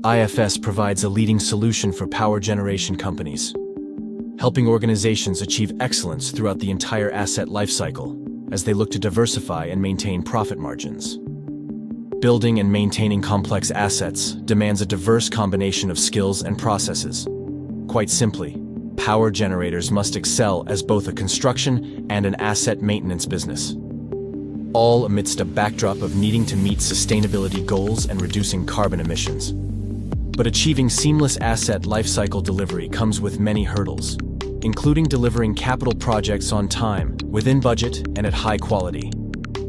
IFS provides a leading solution for power generation companies, helping organizations achieve excellence throughout the entire asset lifecycle as they look to diversify and maintain profit margins. Building and maintaining complex assets demands a diverse combination of skills and processes. Quite simply, power generators must excel as both a construction and an asset maintenance business, all amidst a backdrop of needing to meet sustainability goals and reducing carbon emissions. But achieving seamless asset lifecycle delivery comes with many hurdles, including delivering capital projects on time, within budget, and at high quality,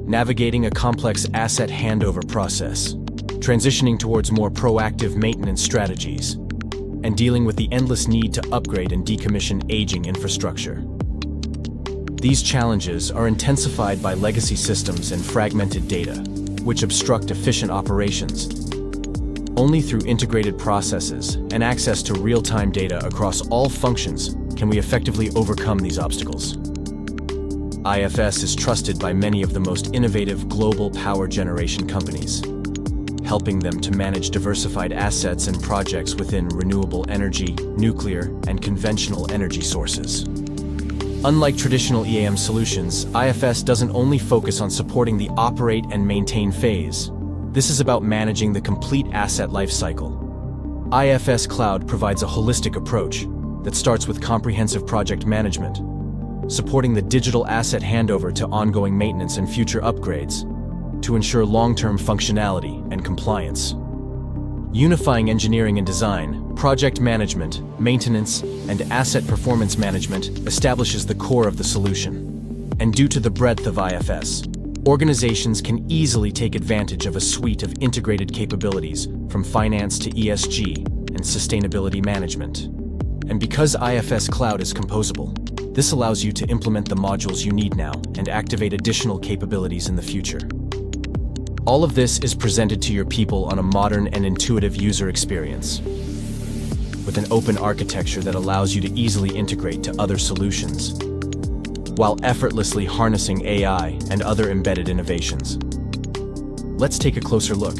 navigating a complex asset handover process, transitioning towards more proactive maintenance strategies, and dealing with the endless need to upgrade and decommission aging infrastructure. These challenges are intensified by legacy systems and fragmented data, which obstruct efficient operations. Only through integrated processes and access to real-time data across all functions can we effectively overcome these obstacles. IFS is trusted by many of the most innovative global power generation companies, helping them to manage diversified assets and projects within renewable energy, nuclear, and conventional energy sources. Unlike traditional EAM solutions, IFS doesn't only focus on supporting the operate and maintain phase. This is about managing the complete asset lifecycle. IFS Cloud provides a holistic approach that starts with comprehensive project management, supporting the digital asset handover to ongoing maintenance and future upgrades to ensure long-term functionality and compliance. Unifying engineering and design, project management, maintenance, and asset performance management establishes the core of the solution. And due to the breadth of IFS, organizations can easily take advantage of a suite of integrated capabilities from finance to ESG and sustainability management. And because IFS Cloud is composable, this allows you to implement the modules you need now and activate additional capabilities in the future. All of this is presented to your people on a modern and intuitive user experience, with an open architecture that allows you to easily integrate to other solutions, while effortlessly harnessing AI and other embedded innovations. Let's take a closer look.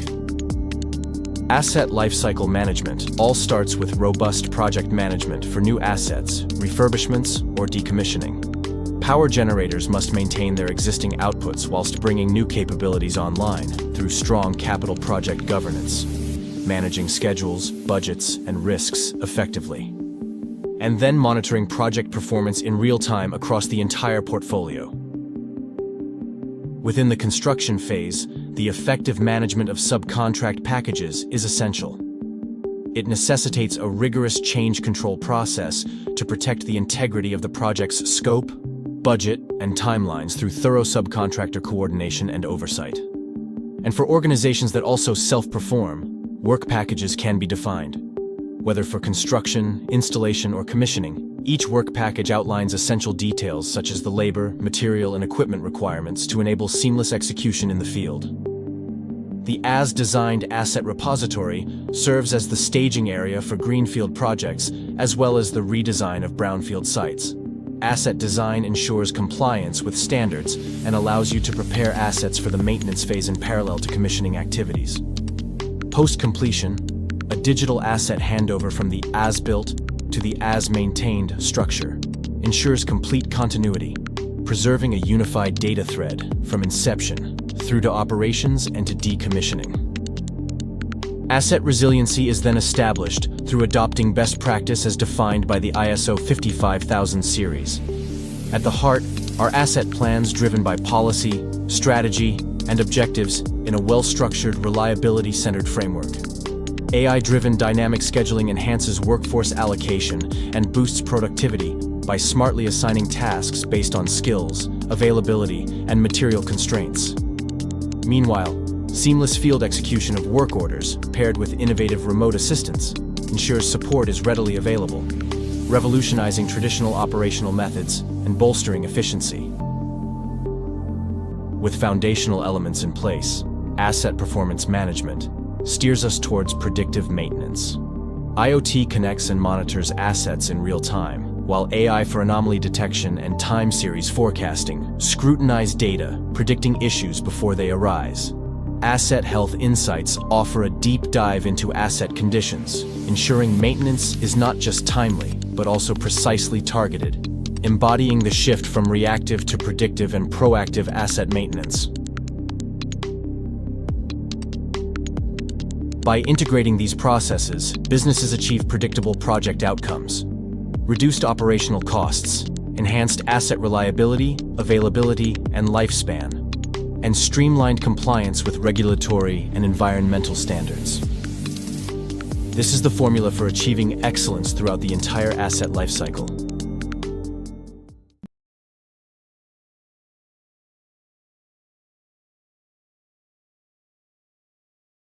Asset lifecycle management all starts with robust project management for new assets, refurbishments, or decommissioning. Power generators must maintain their existing outputs whilst bringing new capabilities online through strong capital project governance, managing schedules, budgets, and risks effectively, and then monitoring project performance in real time across the entire portfolio. Within the construction phase, the effective management of subcontract packages is essential. It necessitates a rigorous change control process to protect the integrity of the project's scope, budget, and timelines through thorough subcontractor coordination and oversight. And for organizations that also self-perform, work packages can be defined. Whether for construction, installation, or commissioning, each work package outlines essential details such as the labor, material, and equipment requirements to enable seamless execution in the field. The as-designed asset repository serves as the staging area for greenfield projects, as well as the redesign of brownfield sites. Asset design ensures compliance with standards and allows you to prepare assets for the maintenance phase in parallel to commissioning activities. Post-completion, a digital asset handover from the as-built to the as-maintained structure ensures complete continuity, preserving a unified data thread from inception through to operations and to decommissioning. Asset resiliency is then established through adopting best practice as defined by the ISO 55000 series. At the heart are asset plans driven by policy, strategy, and objectives in a well-structured, reliability-centered framework. AI-driven dynamic scheduling enhances workforce allocation and boosts productivity by smartly assigning tasks based on skills, availability, and material constraints. Meanwhile, seamless field execution of work orders, paired with innovative remote assistance, ensures support is readily available, revolutionizing traditional operational methods and bolstering efficiency. With foundational elements in place, asset performance management steers us towards predictive maintenance. IoT connects and monitors assets in real time, while AI for anomaly detection and time series forecasting scrutinize data, predicting issues before they arise. Asset Health Insights offer a deep dive into asset conditions, ensuring maintenance is not just timely, but also precisely targeted, embodying the shift from reactive to predictive and proactive asset maintenance. By integrating these processes, businesses achieve predictable project outcomes, reduced operational costs, enhanced asset reliability, availability, and lifespan, and streamlined compliance with regulatory and environmental standards. This is the formula for achieving excellence throughout the entire asset lifecycle.